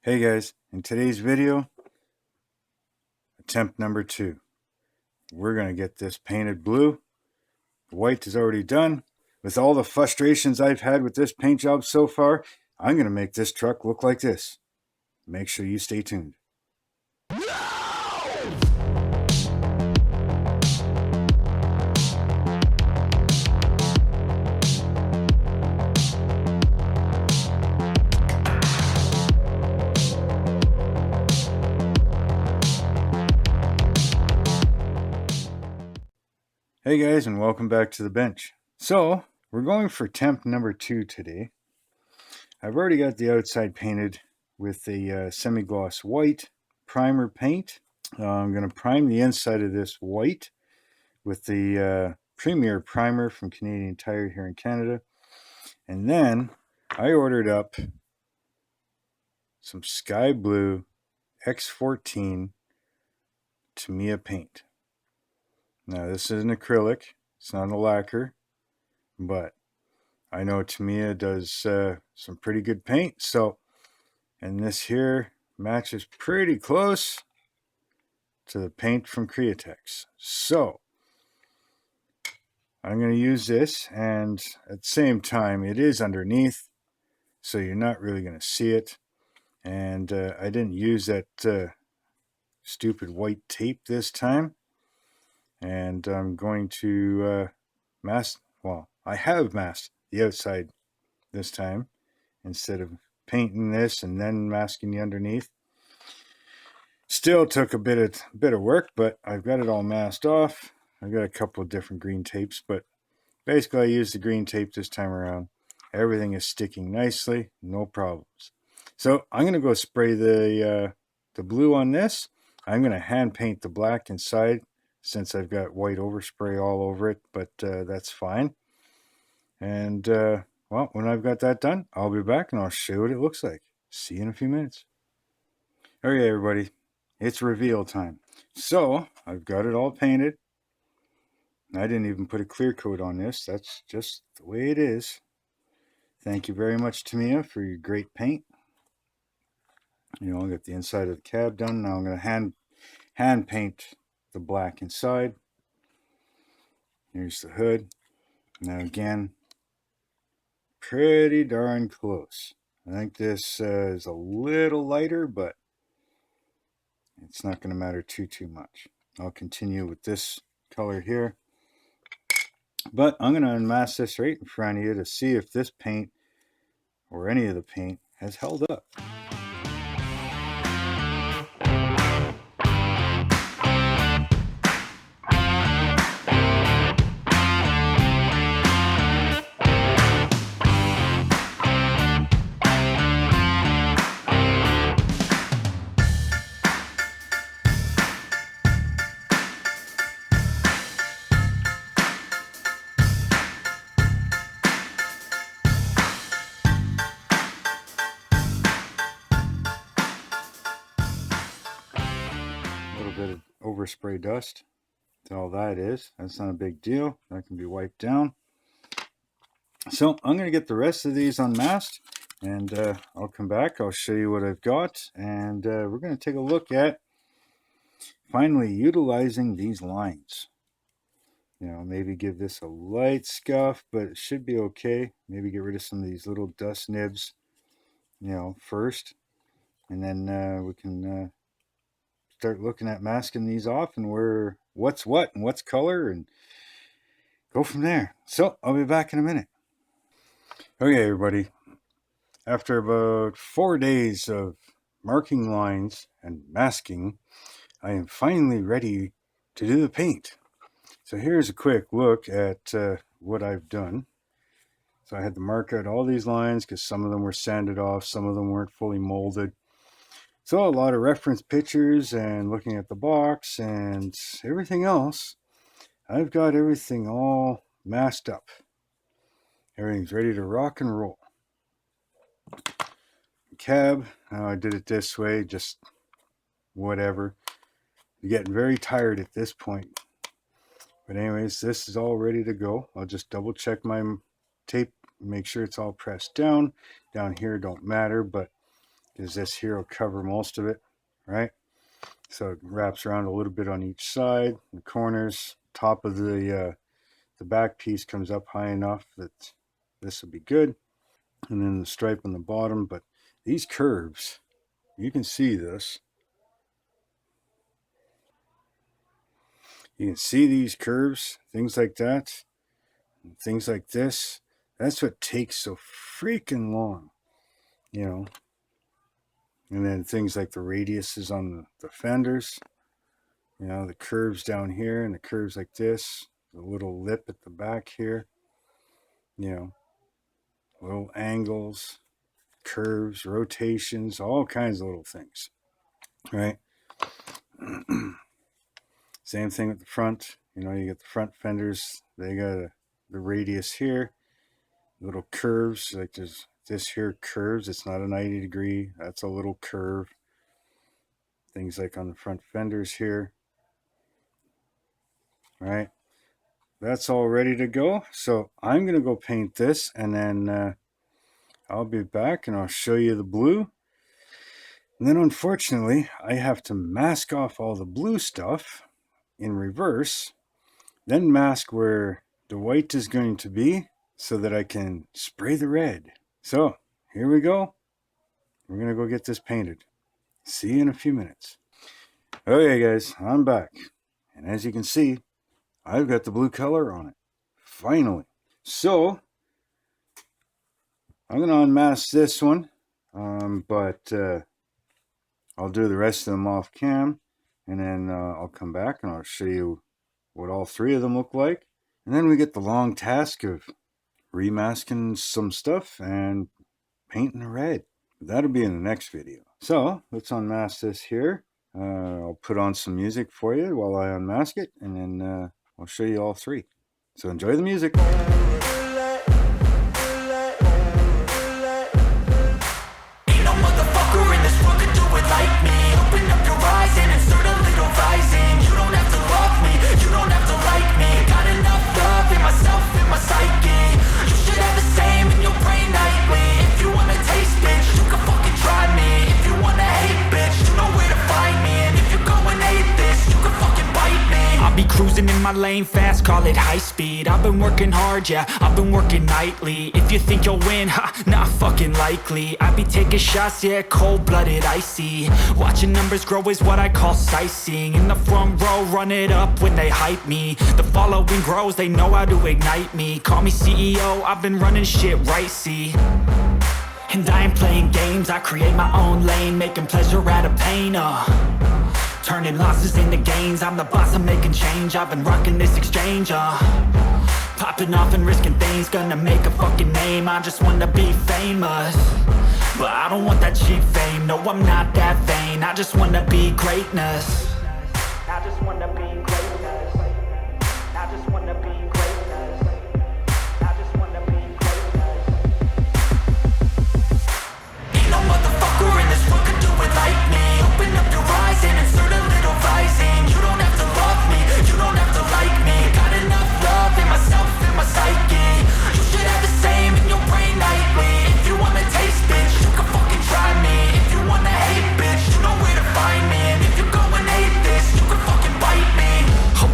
Hey guys, in today's video, attempt number 2. We're going to get this painted blue. The white is already done. With all the frustrations I've had with this paint job so far, I'm going to make this truck look like this. Make sure you stay tuned. Hey guys, and welcome back to the bench. So, we're going for attempt number 2 today. I've already got the outside painted with the semi-gloss white primer paint. I'm going to prime the inside of this white with the Premier Primer from Canadian Tire here in Canada. And then I ordered up some sky blue X14 Tamiya paint. Now this is an acrylic, it's not a lacquer, but I know Tamiya does some pretty good paint. So, and this here matches pretty close to the paint from Heartache. So I'm going to use this, and at the same time it is underneath, so you're not really going to see it. And I didn't use that stupid white tape this time, and I'm going to mask, well, I have masked the outside this time instead of painting this and then masking the underneath. Still took a bit of work, but I've got it all masked off. I've got a couple of different green tapes, but basically I used the green tape this time around. Everything is sticking nicely, no problems. So I'm going to go spray the blue on this. I'm going to hand paint the black inside since I've got white overspray all over it, but that's fine. And well, when I've got that done, I'll be back and I'll show you what it looks like. See you in a few minutes. Okay, everybody, it's reveal time. So I've got it all painted. I didn't even put a clear coat on this. That's just the way it is. Thank you very much, Tamiya, for your great paint. You know, I got the inside of the cab done. Now I'm going to hand paint the black inside. Here's the hood. Now again, pretty darn close. I think this is a little lighter, but it's not going to matter too much. I'll continue with this color here. But I'm going to unmask this right in front of you to see if this paint or any of the paint has held up. Bit of overspray dust. That's all that is. That's not a big deal. That can be wiped down. So I'm going to get the rest of these unmasked, and I'll come back. I'll show you what I've got, and we're going to take a look at finally utilizing these lines. You know, maybe give this a light scuff, but it should be okay. Maybe get rid of some of these little dust nibs, you know, first, and then we can start looking at masking these off and where what's what and what's color and go from there. So I'll be back in a minute. Okay, everybody. After about 4 days of marking lines and masking, I am finally ready to do the paint. So here's a quick look at what I've done. So I had to mark out all these lines because some of them were sanded off, some of them weren't fully molded. So a lot of reference pictures and looking at the box and everything else. I've got everything all masked up. Everything's ready to rock and roll. Cab, I did it this way, just whatever. I'm getting very tired at this point. But anyways, this is all ready to go. I'll just double check my tape, make sure it's all pressed down. Down here don't matter, but because this here will cover most of it, right? So it wraps around a little bit on each side, the corners, top of the back piece comes up high enough that this will be good, and then the stripe on the bottom. But these curves, you can see this. You can see these curves, things like that, and things like this. That's what takes so freaking long, you know. And then things like the radiuses on the fenders, you know, the curves down here and the curves like this, the little lip at the back here, you know, little angles, curves, rotations, all kinds of little things, right? Same thing with the front. You know, you get the front fenders, they got the radius here, little curves, like there's this here curves. It's not a 90 degree, that's a little curve. Things like on the front fenders here, right? That's all ready to go. So I'm going to go paint this, and then I'll be back and I'll show you the blue. And then unfortunately, I have to mask off all the blue stuff in reverse, then mask where the white is going to be so that I can spray the red. So here we go. We're going to go get this painted. See you in a few minutes. Okay guys, I'm back. And as you can see, I've got the blue color on it. Finally. So I'm going to unmask this one, but I'll do the rest of them off cam, and then I'll come back and I'll show you what all three of them look like. And then we get the long task of remasking some stuff and painting the red. That'll be in the next video. So let's unmask this here. I'll put on some music for you while I unmask it, and then I'll show you all three. So enjoy the music. Like me, open up your eyes and insert a little rising. You don't have to love me, you don't have to like me. Got enough love in myself, in my psyche. You should have the same in your brain nightly. If you wanna taste, bitch, you can fucking try me. If you wanna hate, bitch, you know where to find me. And if you're going hate this, you can fucking bite me. I'll be cruising in my lane fast, call it high speed. I've been working hard, yeah, I've been working nightly. If you think you'll win, ha, not fucking likely. I be taking shots, yeah, cold-blooded, icy. Watching numbers grow is what I call sightseeing. In the front row, run it up when they hype me. The following grows, they know how to ignite me. Call me CEO, I've been running shit right, see. And I ain't playing games, I create my own lane. Making pleasure out of pain, turning losses into gains. I'm the boss, I'm making change. I've been rocking this exchange, popping off and risking things. Gonna make a fucking name, I just wanna be famous. But I don't want that cheap fame, no I'm not that vain. I just wanna be greatness. I just wanna be greatness. I just wanna be greatness. I just wanna be greatness. Ain't no motherfucker in this world could do it like me. Open up your eyes and insert a little rising. You don't have to love me, you don't have to like me. Got enough love in myself, in my psyche. You should have the same in your brain nightly. If you wanna taste, bitch, you can fucking try me. If you wanna hate, bitch, you know where to find me. And if you're going hate this, you can fucking bite me.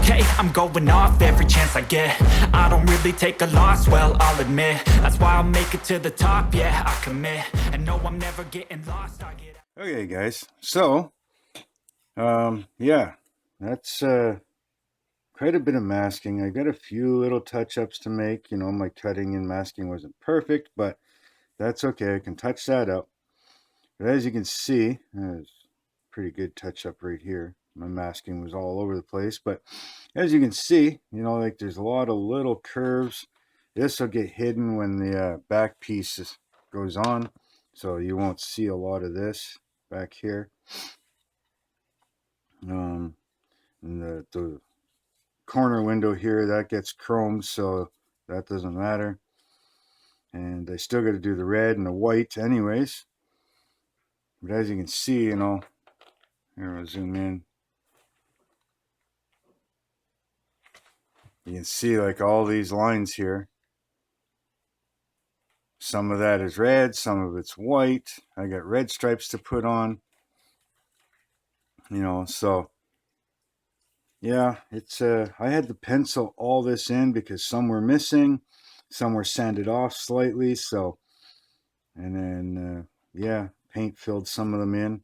Okay, I'm going off every chance I get. I don't really take a loss, well, I'll admit. That's why I'll make it to the top, yeah, I commit. And no, I'm never getting lost, I get. Okay guys, so yeah, that's quite a bit of masking. I got a few little touch-ups to make. You know, my cutting and masking wasn't perfect, but that's okay. I can touch that up. But as you can see, there's a pretty good touch-up right here. My masking was all over the place, but as you can see, you know, like there's a lot of little curves. This will get hidden when the back piece goes on, so you won't see a lot of this back here. And the corner window here, that gets chromed, so that doesn't matter. And I still got to do the red and the white anyways. But as you can see, you know, here I'll zoom in. You can see like all these lines here. Some of that is red, some of it's white. I got red stripes to put on. So yeah, it's I had to pencil all this in because some were missing, some were sanded off slightly, so, and then yeah, paint filled some of them in.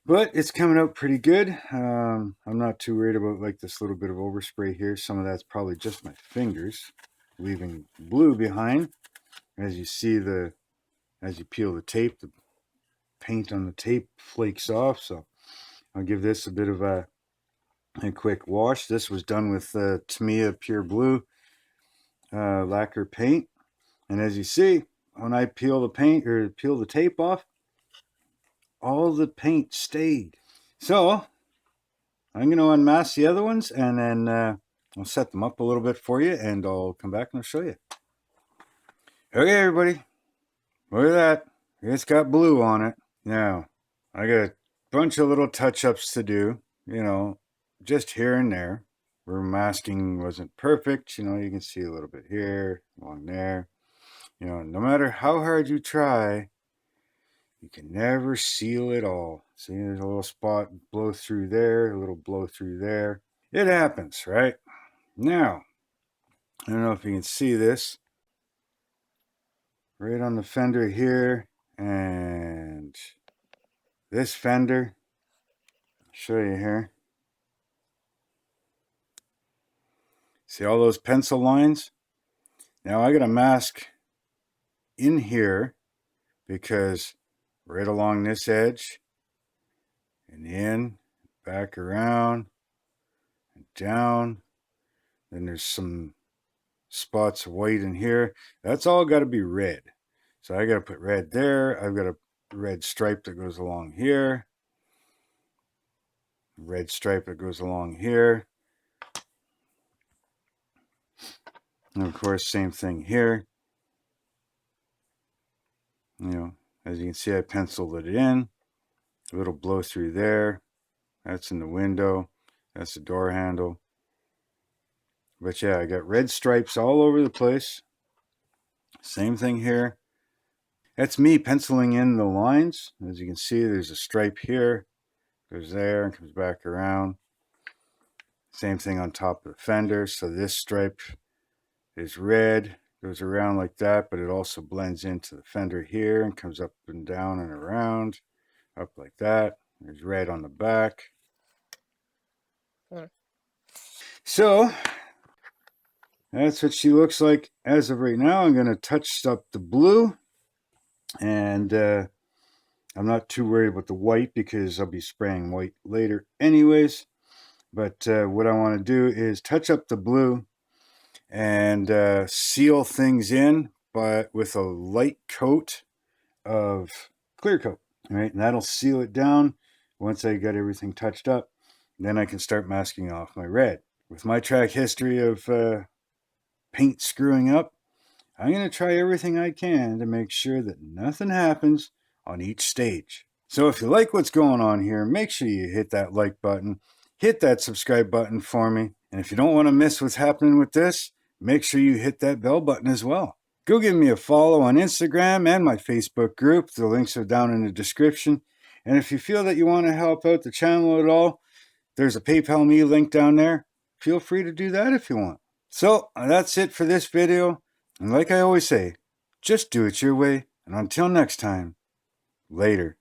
But it's coming out pretty good. I'm not too worried about like this little bit of overspray here. Some of that's probably just my fingers leaving blue behind. As you see, as you peel the tape, the paint on the tape flakes off. So I'll give this a bit of a quick wash. This was done with Tamiya Pure Blue lacquer paint. And as you see, when I peel the tape off, all the paint stayed. So I'm going to unmask the other ones, and then I'll set them up a little bit for you, and I'll come back and I'll show you. Okay, everybody, look at that. It's got blue on it. Now, I got a bunch of little touch-ups to do, just here and there, where masking wasn't perfect. You can see a little bit here, along there. No matter how hard you try, you can never seal it all. See, there's a little spot blow through there, a little blow through there. It happens, right? Now, I don't know if you can see this. Right on the fender here, and this fender. I'll show you here. See all those pencil lines? Now I got a mask in here because right along this edge and in, back around and down, then there's some spots of white in here. That's all got to be red. So I got to put red there. I've got a red stripe that goes along here. Red stripe that goes along here. And of course, same thing here. As you can see, I penciled it in. A little blow through there. That's in the window. That's the door handle. But yeah, I got red stripes all over the place. Same thing here. That's me penciling in the lines. As you can see, there's a stripe here. Goes there and comes back around. Same thing on top of the fender. So this stripe is red. Goes around like that, but it also blends into the fender here and comes up and down and around. Up like that. There's red on the back. So that's what she looks like as of right now. I'm going to touch up the blue, and I'm not too worried about the white because I'll be spraying white later anyways. But what I want to do is touch up the blue and seal things in, but with a light coat of clear coat. All right, and that'll seal it down. Once I got everything touched up, then I can start masking off my red. With my track history of paint screwing up, I'm going to try everything I can to make sure that nothing happens on each stage. So if you like what's going on here, make sure you hit that like button, hit that subscribe button for me. And if you don't want to miss what's happening with this, make sure you hit that bell button as well. Go give me a follow on Instagram and my Facebook group. The links are down in the description. And if you feel that you want to help out the channel at all, there's a PayPal me link down there. Feel free to do that if you want. So that's it for this video. And like I always say, just do it your way. And until next time, later.